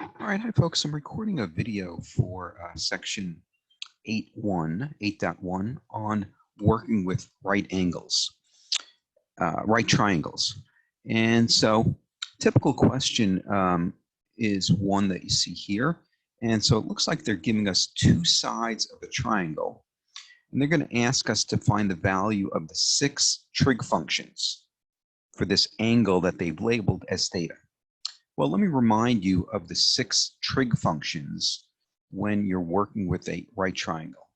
All right, hi folks. I'm recording a video for Section 8.1 on working with right angles, right triangles. And so typical question is one that you see here. And so it looks like they're giving us two sides of a triangle. And they're going to ask us to find the value of the 6 trig functions for this angle that they've labeled as theta. Well, let me remind you of the 6 trig functions when you're working with a right triangle.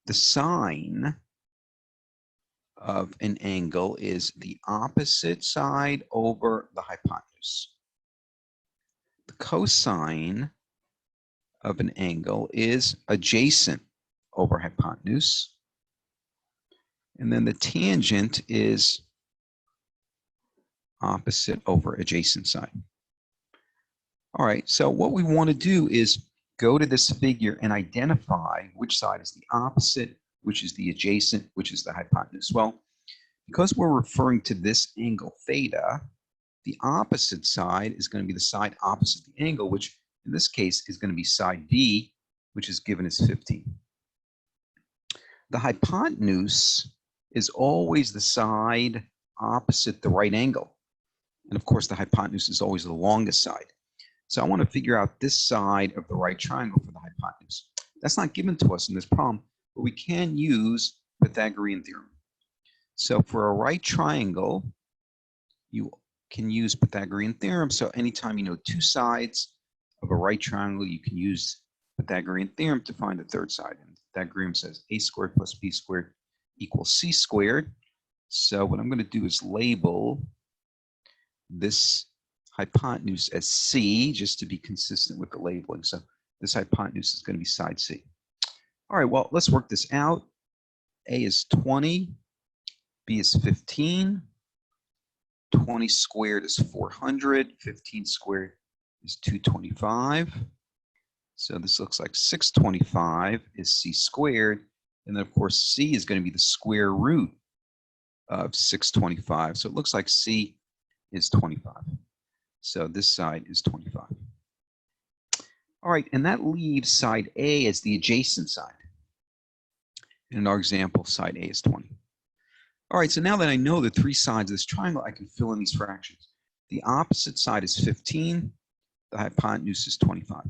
The sine of an angle is the opposite side over the hypotenuse. The cosine of an angle is adjacent over hypotenuse. And then the tangent is opposite over adjacent side. All right, so what we want to do is go to this figure and identify which side is the opposite, which is the adjacent, which is the hypotenuse. Well, because we're referring to this angle theta, the opposite side is going to be the side opposite the angle, which in this case is going to be side B, which is given as 15. The hypotenuse is always the side opposite the right angle. And of course, the hypotenuse is always the longest side. So I want to figure out this side of the right triangle for the hypotenuse. That's not given to us in this problem, but we can use Pythagorean theorem. So for a right triangle, you can use Pythagorean theorem. So anytime you know two sides of a right triangle, you can use Pythagorean theorem to find the third side. And Pythagorean says a squared plus b squared equals c squared. So what I'm going to do is label this hypotenuse as C, just to be consistent with the labeling. So this hypotenuse is going to be side C. All right, well, let's work this out. A is 20, B is 15, 20 squared is 400, 15 squared is 225. So this looks like 625 is C squared. And then, of course, C is going to be the square root of 625. So it looks like C is 25. So this side is 25. All right, and that leaves side A as the adjacent side. In our example, side A is 20. All right, so now that I know the three sides of this triangle, I can fill in these fractions. The opposite side is 15. The hypotenuse is 25.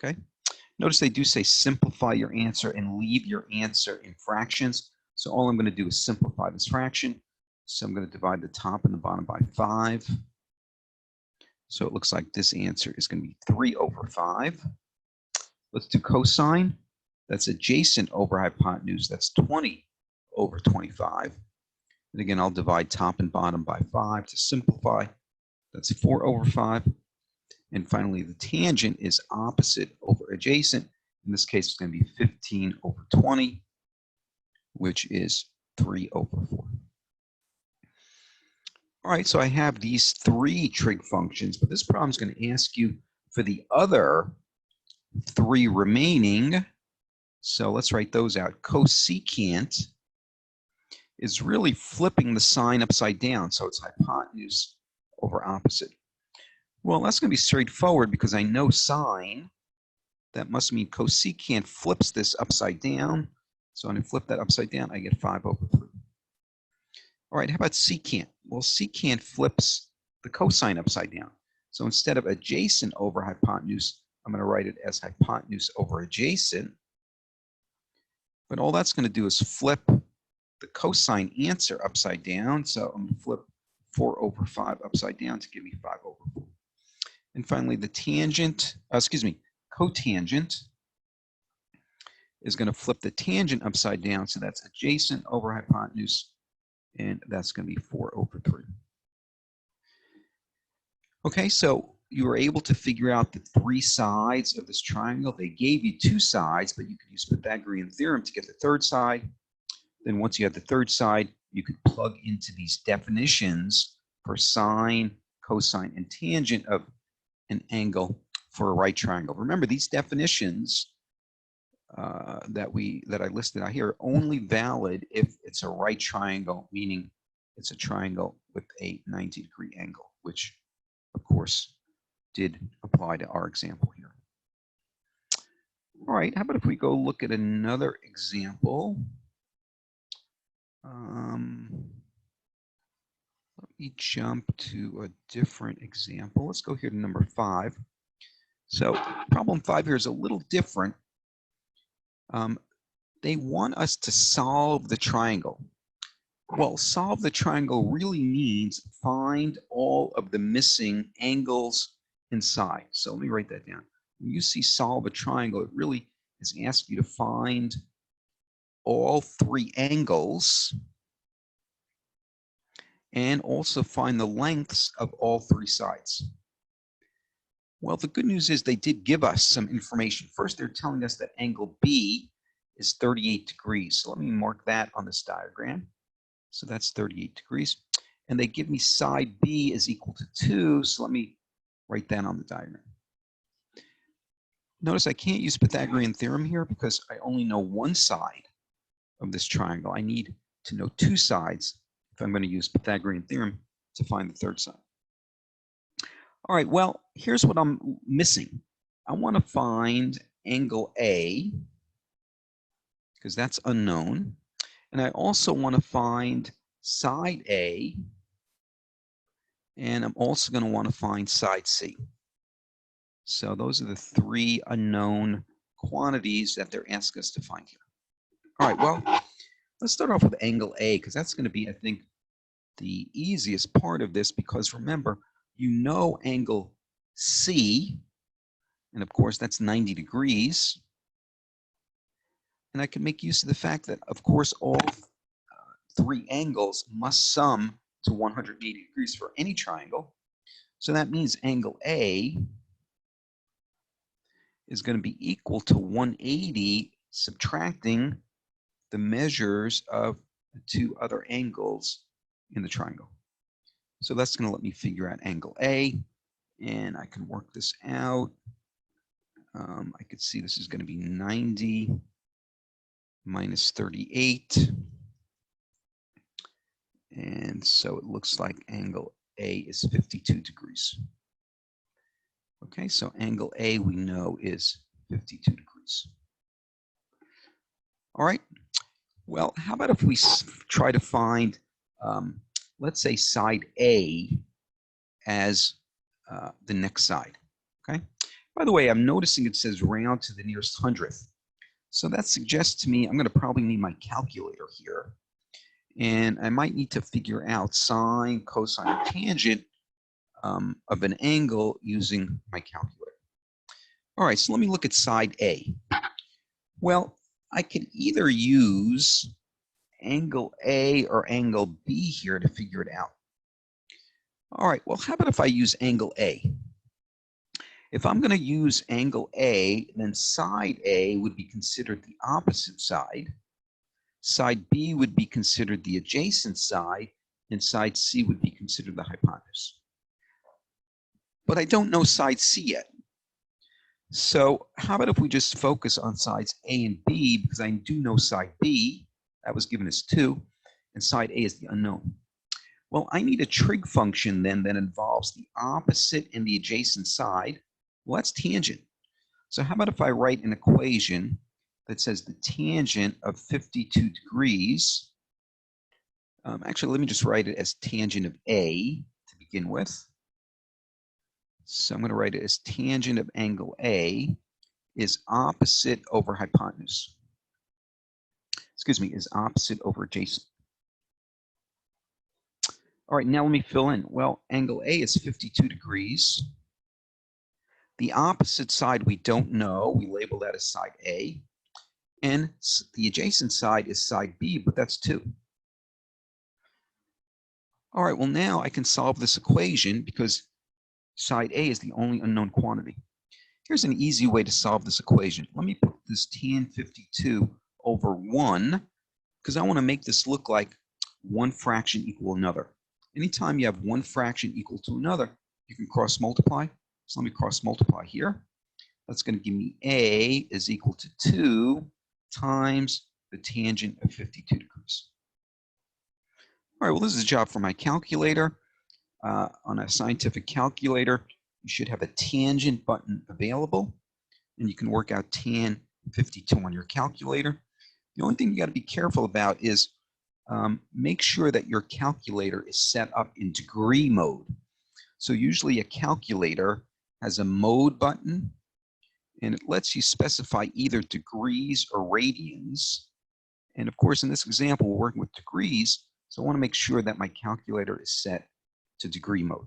Okay? Notice they do say simplify your answer and leave your answer in fractions. So all I'm going to do is simplify this fraction. So I'm going to divide the top and the bottom by 5. So it looks like this answer is going to be 3 over 5. Let's do cosine. That's adjacent over hypotenuse. That's 20 over 25. And again, I'll divide top and bottom by 5 to simplify. That's 4 over 5. And finally, the tangent is opposite over adjacent. In this case, it's going to be 15 over 20, which is 3 over 4. All right, so I have these 3 trig functions, but this problem is going to ask you for the other 3 remaining. So let's write those out. Cosecant is really flipping the sign upside down, so it's hypotenuse over opposite. Well, that's going to be straightforward because I know sine. That must mean cosecant flips this upside down. So when I flip that upside down, I get 5 over 3. All right, how about secant? Well, secant flips the cosine upside down. So instead of adjacent over hypotenuse, I'm going to write it as hypotenuse over adjacent. But all that's going to do is flip the cosine answer upside down. So I'm going to flip 4 over 5 upside down to give me 5 over 4. And finally, the tangent, cotangent is going to flip the tangent upside down. So that's adjacent over hypotenuse. And that's going to be 4 over 3. Okay, so you were able to figure out the 3 sides of this triangle. They gave you 2 sides, but you could use Pythagorean theorem to get the third side. Then once you have the third side, you could plug into these definitions for sine, cosine, and tangent of an angle for a right triangle. Remember, these definitions that I listed out here are only valid if it's a right triangle, meaning it's a triangle with a 90-degree angle, which, of course, did apply to our example here. All right, how about if we go look at another example? Let me jump to a different example. Let's go here to number 5. So problem 5 here is a little different. They want us to solve the triangle. Well, solve the triangle really means find all of the missing angles inside. So let me write that down. When you see solve a triangle, it really is asking you to find all 3 angles and also find the lengths of all 3 sides. Well, the good news is they did give us some information. First, they're telling us that angle B is 38 degrees. So let me mark that on this diagram. So that's 38 degrees. And they give me side B is equal to 2. So let me write that on the diagram. Notice I can't use Pythagorean theorem here because I only know one side of this triangle. I need to know 2 sides if I'm going to use Pythagorean theorem to find the 3rd side. All right, well, here's what I'm missing. I want to find angle A because that's unknown. And I also want to find side A, and I'm also going to want to find side C. So those are the 3 unknown quantities that they're asking us to find here. All right, well, let's start off with angle A, because that's going to be, I think, the easiest part of this, because remember, you know angle C, and of course that's 90 degrees. And I can make use of the fact that, of course, all 3 angles must sum to 180 degrees for any triangle. So that means angle A is going to be equal to 180 subtracting the measures of the 2 other angles in the triangle. So that's going to let me figure out angle A, and I can work this out. I could see this is going to be 90 minus 38. And so it looks like angle A is 52 degrees. Okay, so angle A we know is 52 degrees. All right, well, how about if we try to find, let's say, side A as the next side, okay? By the way, I'm noticing it says round to the nearest hundredth. So that suggests to me I'm going to probably need my calculator here. And I might need to figure out sine, cosine, or tangent of an angle using my calculator. All right, so let me look at side A. Well, I can either use angle A or angle B here to figure it out. All right, well, how about if I use angle A? If I'm going to use angle A, then side A would be considered the opposite side. Side B would be considered the adjacent side, and side C would be considered the hypotenuse. But I don't know side C yet. So how about if we just focus on sides A and B, because I do know side B, that was given as 2, and side A is the unknown. Well, I need a trig function then that involves the opposite and the adjacent side. Well, that's tangent. So how about if I write an equation that says the tangent of 52 degrees. Actually, let me just write it as tangent of A to begin with. So I'm going to write it as tangent of angle A is opposite over hypotenuse. Excuse me, is opposite over adjacent. All right, now let me fill in. Well, angle A is 52 degrees. The opposite side we don't know. We label that as side A. And the adjacent side is side B, but that's 2. All right, well, now I can solve this equation because side A is the only unknown quantity. Here's an easy way to solve this equation. Let me put this tan 52 over 1 because I want to make this look like one fraction equal another. Anytime you have one fraction equal to another, you can cross multiply. So let me cross multiply here. That's going to give me A is equal to 2 times the tangent of 52 degrees. All right, well, this is a job for my calculator. On a scientific calculator, you should have a tangent button available, and you can work out tan 52 on your calculator. The only thing you got to be careful about is make sure that your calculator is set up in degree mode. So usually a calculator has a mode button, and it lets you specify either degrees or radians. And of course, in this example, we're working with degrees, so I want to make sure that my calculator is set to degree mode.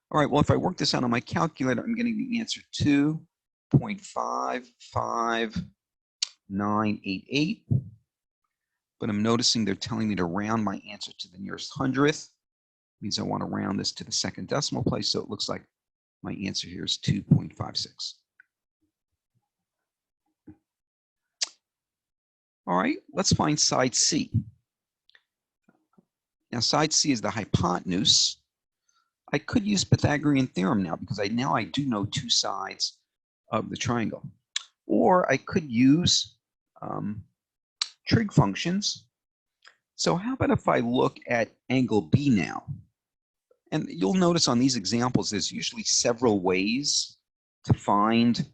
All right, well, if I work this out on my calculator, I'm getting the answer 2.55988. But I'm noticing they're telling me to round my answer to the nearest hundredth. Means I want to round this to the second decimal place, so it looks like my answer here is 2.56. All right, let's find side C. Now, side C is the hypotenuse. I could use Pythagorean theorem now because I do know two sides of the triangle. Or I could use trig functions. So how about if I look at angle B now? And you'll notice on these examples, there's usually several ways to find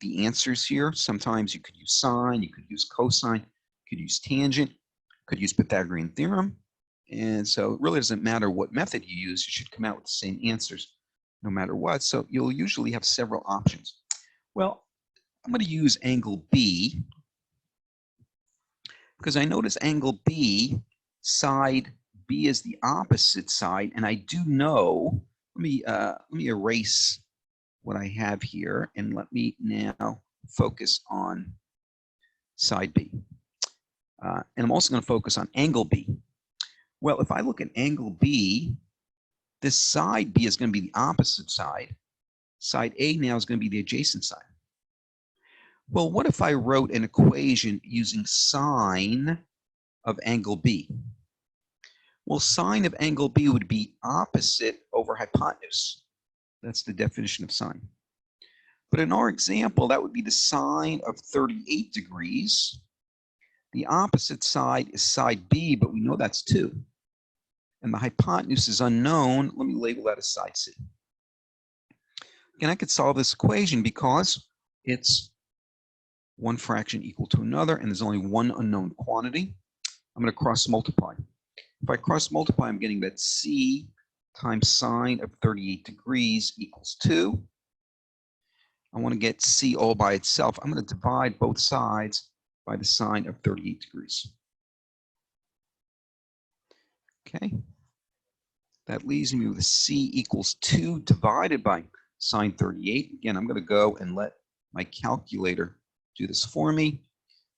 the answers here. Sometimes you could use sine, you could use cosine, you could use tangent, could use Pythagorean theorem. And so it really doesn't matter what method you use, you should come out with the same answers no matter what. So you'll usually have several options. Well, I'm going to use angle B because I notice angle B, side B is the opposite side, and I do know, let me erase what I have here, and let me now focus on side B. And I'm also going to focus on angle B. Well, if I look at angle B, this side B is going to be the opposite side. Side A now is going to be the adjacent side. Well, what if I wrote an equation using sine of angle B? Well, sine of angle B would be opposite over hypotenuse. That's the definition of sine. But in our example, that would be the sine of 38 degrees. The opposite side is side B, but we know that's 2. And the hypotenuse is unknown. Let me label that as side C. Again, I could solve this equation because it's one fraction equal to another, and there's only one unknown quantity. I'm going to cross multiply. If I cross multiply, I'm getting that C times sine of 38 degrees equals 2. I want to get C all by itself. I'm going to divide both sides by the sine of 38 degrees. Okay. That leaves me with C equals 2 divided by sine 38. Again, I'm going to go and let my calculator do this for me.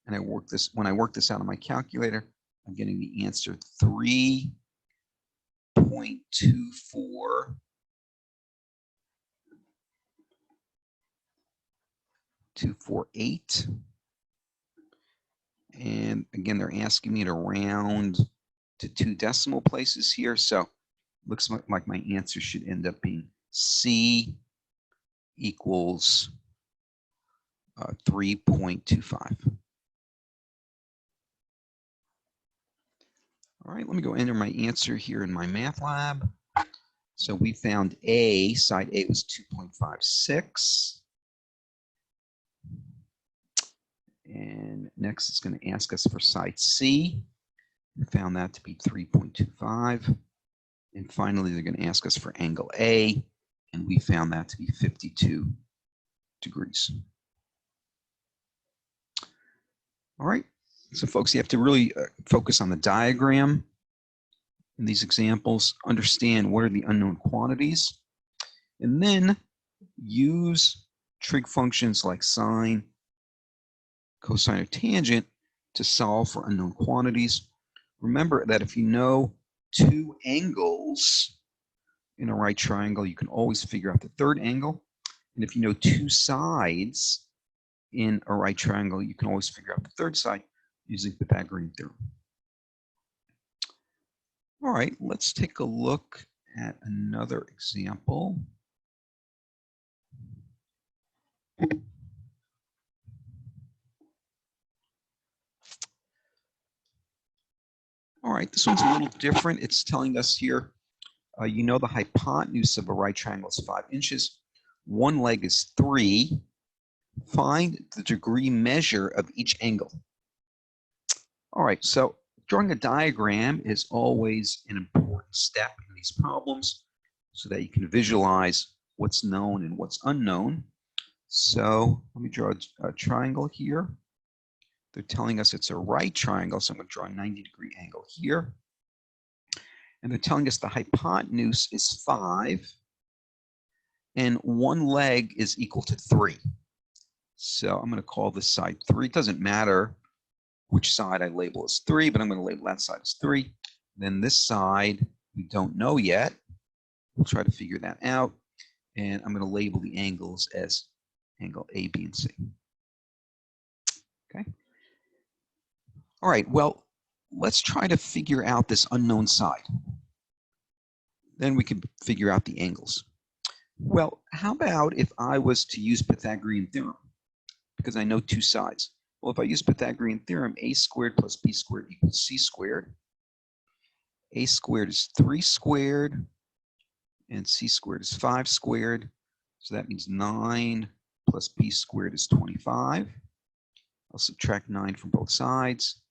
And when I work this out on my calculator, I'm getting the answer 3.248. And again, they're asking me to round to 2 decimal places here. So looks like my answer should end up being C equals 3.25. All right, let me go enter my answer here in my math lab. So we found A, side A was 2.56. And next it's going to ask us for side C. We found that to be 3.25. And finally, they're going to ask us for angle A, and we found that to be 52 degrees. All right, so folks, you have to really focus on the diagram in these examples, understand what are the unknown quantities, and then use trig functions like sine, cosine, or tangent to solve for unknown quantities. Remember that if you know 2 angles in a right triangle, you can always figure out the third angle. And if you know 2 sides in a right triangle, you can always figure out the third side using Pythagorean theorem. All right, let's take a look at another example. All right, this one's a little different. It's telling us here You know the hypotenuse of a right triangle is 5 inches. One leg is 3. Find the degree measure of each angle. All right, so drawing a diagram is always an important step in these problems so that you can visualize what's known and what's unknown. So let me draw a triangle here. They're telling us it's a right triangle, so I'm going to draw a 90-degree angle here. And they're telling us the hypotenuse is 5, and one leg is equal to 3. So I'm going to call this side 3. It doesn't matter which side I label as 3, but I'm going to label that side as 3. Then this side, we don't know yet. We'll try to figure that out. And I'm going to label the angles as angle A, B, and C. Okay. All right, well, let's try to figure out this unknown side. Then we can figure out the angles. Well, how about if I was to use Pythagorean theorem? Because I know two sides. Well, if I use Pythagorean theorem, a squared plus b squared equals c squared. A squared is 3 squared, and c squared is 5 squared. So that means 9 plus b squared is 25. I'll subtract 9 from both sides.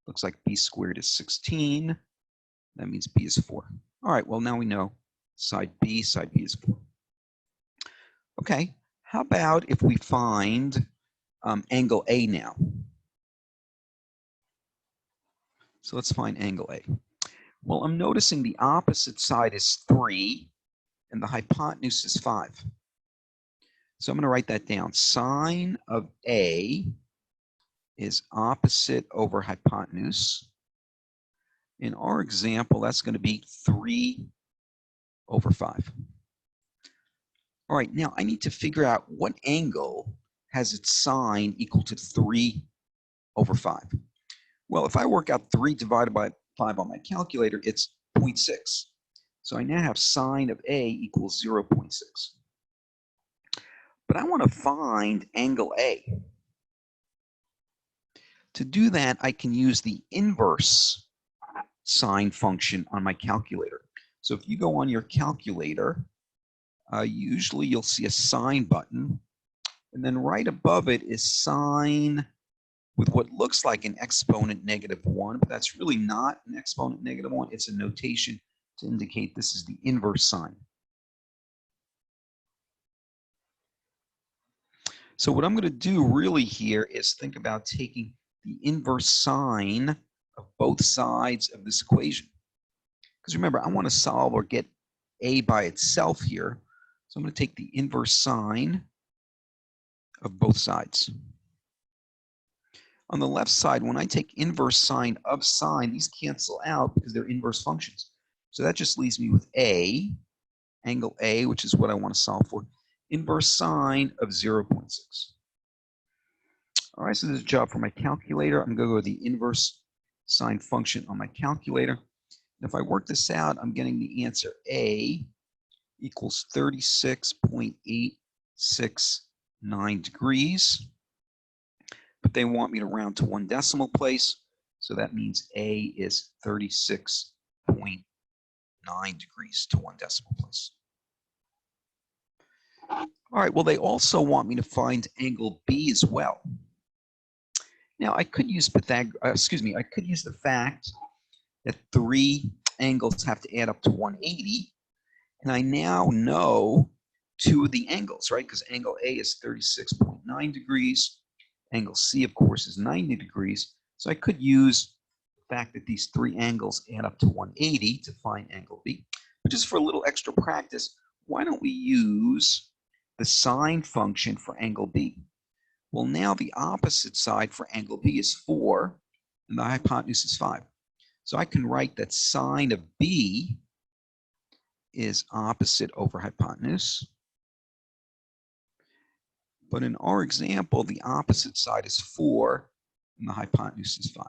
Looks like b squared is 16. That means b is 4. All right, well, now we know side b is 4. Okay, how about if we find angle A now? So let's find angle A. Well, I'm noticing the opposite side is 3, and the hypotenuse is 5. So I'm going to write that down. Sine of A is opposite over hypotenuse. In our example, that's going to be 3 over 5. All right, now I need to figure out what angle has its sine equal to 3 over 5. Well, if I work out 3 divided by 5 on my calculator, it's 0.6. So I now have sine of A equals 0.6. But I want to find angle A. To do that, I can use the inverse sine function on my calculator. So if you go on your calculator, usually you'll see a sine button, and then right above it is sine with what looks like an exponent -1, but that's really not an exponent -1. It's a notation to indicate this is the inverse sine. So what I'm going to do really here is think about taking the inverse sine of both sides of this equation. Because remember, I want to solve or get A by itself here. So I'm going to take the inverse sine of both sides. On the left side, when I take inverse sine of sine, these cancel out because they're inverse functions. So that just leaves me with A, angle A, which is what I want to solve for, inverse sine of 0.6. All right, so this is a job for my calculator. I'm going to go with the inverse sine function on my calculator. And if I work this out, I'm getting the answer A equals 36.869 degrees. But they want me to round to 1 decimal place. So that means A is 36.9 degrees to 1 decimal place. All right, well, they also want me to find angle B as well. Now, I could use I could use the fact that 3 angles have to add up to 180. And I now know 2 of the angles, right? Because angle A is 36.9 degrees. Angle C, of course, is 90 degrees. So I could use the fact that these 3 angles add up to 180 to find angle B. But just for a little extra practice, why don't we use the sine function for angle B? Well, now the opposite side for angle B is 4, and the hypotenuse is 5. So I can write that sine of B is opposite over hypotenuse. But in our example, the opposite side is 4, and the hypotenuse is 5.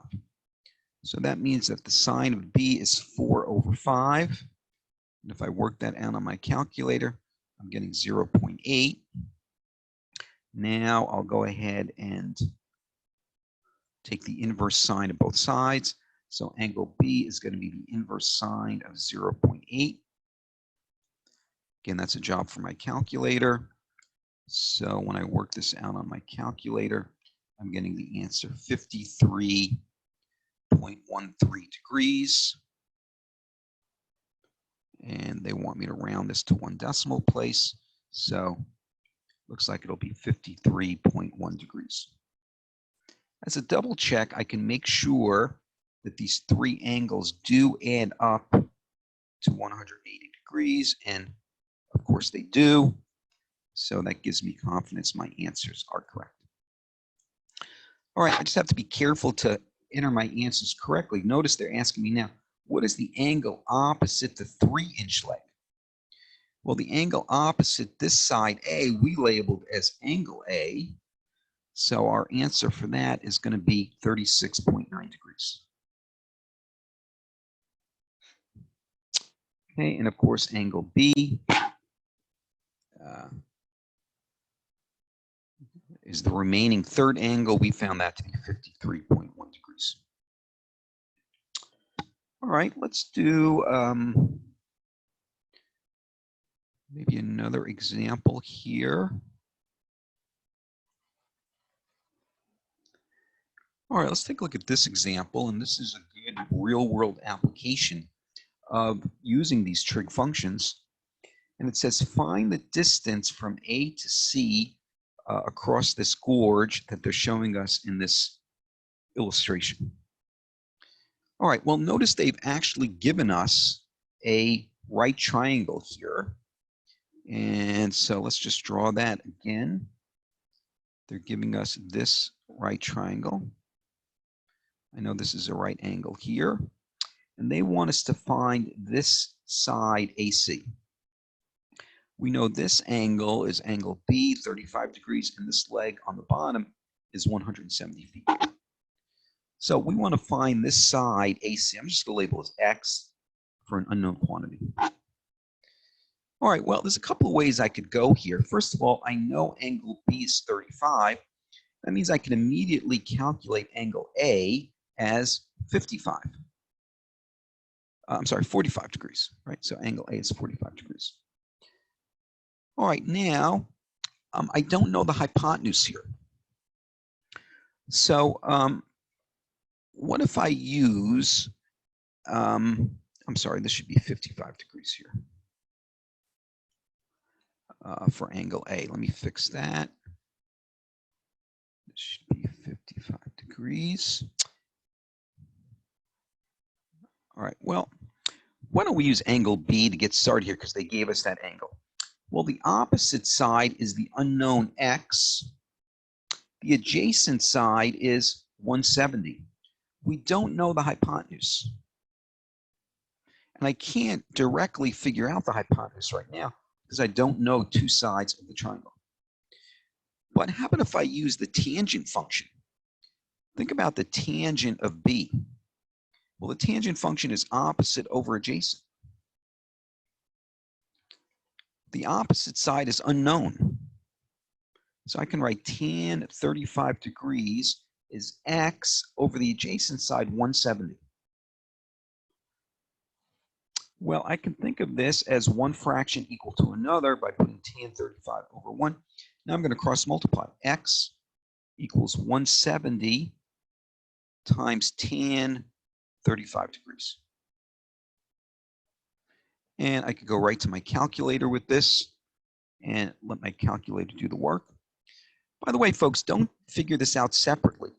So that means that the sine of B is 4 over 5. And if I work that out on my calculator, I'm getting 0.8. Now I'll go ahead and take the inverse sine of both sides. So angle B is going to be the inverse sine of 0.8. Again, that's a job for my calculator. So when I work this out on my calculator, I'm getting the answer 53.13 degrees. And they want me to round this to 1 decimal place. So looks like it'll be 53.1 degrees. As a double check, I can make sure that these three angles do add up to 180 degrees. And of course they do. So that gives me confidence my answers are correct. All right, I just have to be careful to enter my answers correctly. Notice they're asking me now, what is the angle opposite the 3-inch leg? Well, the angle opposite this side A, we labeled as angle A. So our answer for that is going to be 36.9 degrees. Okay, and of course, angle B is the remaining third angle. We found that to be 53.1 degrees. All right, let's do maybe another example here. All right, let's take a look at this example, and this is a good real-world application of using these trig functions. And it says find the distance from A to C across this gorge that they're showing us in this illustration. All right, well, notice they've actually given us a right triangle here. And so let's just draw that again. They're giving us this right triangle. I know this is a right angle here. And they want us to find this side AC. We know this angle is angle B, 35 degrees, and this leg on the bottom is 170 feet. So we want to find this side AC. I'm just going to label as X for an unknown quantity. All right, well, there's a couple of ways I could go here. First of all, I know angle B is 35. That means I can immediately calculate angle A as 55. I'm sorry, 45 degrees, right? So angle A is 45 degrees. All right, now I don't know the hypotenuse here. So what if I use, I'm sorry, this should be 55 degrees here for angle A. Let me fix that. This should be 55 degrees. All right, well, why don't we use angle B to get started here because they gave us that angle. Well, the opposite side is the unknown X. The adjacent side is 170. We don't know the hypotenuse. And I can't directly figure out the hypotenuse right now because I don't know two sides of the triangle. But how about if I use the tangent function? Think about the tangent of B. Well, the tangent function is opposite over adjacent. The opposite side is unknown. So I can write tan 35 degrees is X over the adjacent side 170. Well, I can think of this as one fraction equal to another by putting tan 35 over 1. Now I'm going to cross multiply. X equals 170 times tan 35 degrees. And I could go right to my calculator with this and let my calculator do the work. By the way, folks, don't figure this out separately.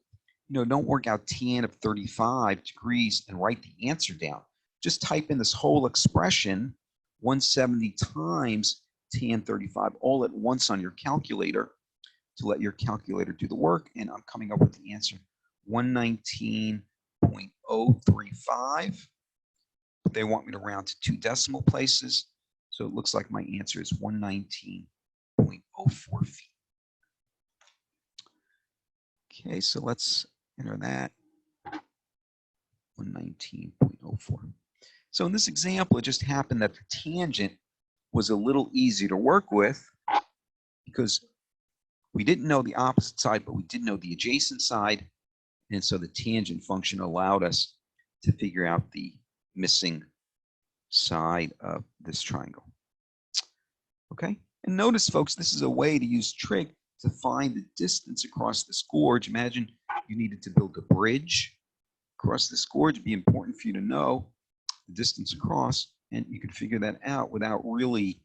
Don't work out tan of 35 degrees and write the answer down. Just type in this whole expression, 170 times tan 35, all at once on your calculator to let your calculator do the work. And I'm coming up with the answer, 119.035. They want me to round to 2 decimal places. So it looks like my answer is 119.04 feet. Okay, so let's enter that, 119.04. So in this example, it just happened that the tangent was a little easier to work with because we didn't know the opposite side, but we did know the adjacent side. And so the tangent function allowed us to figure out the missing side of this triangle. Okay? And notice, folks, this is a way to use trig to find the distance across this gorge. Imagine you needed to build a bridge across this gorge. It'd be important for you to know the distance across, and you can figure that out without really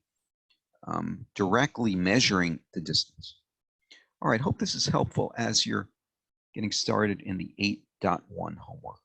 directly measuring the distance. All right, hope this is helpful as you're getting started in the 8.1 homework.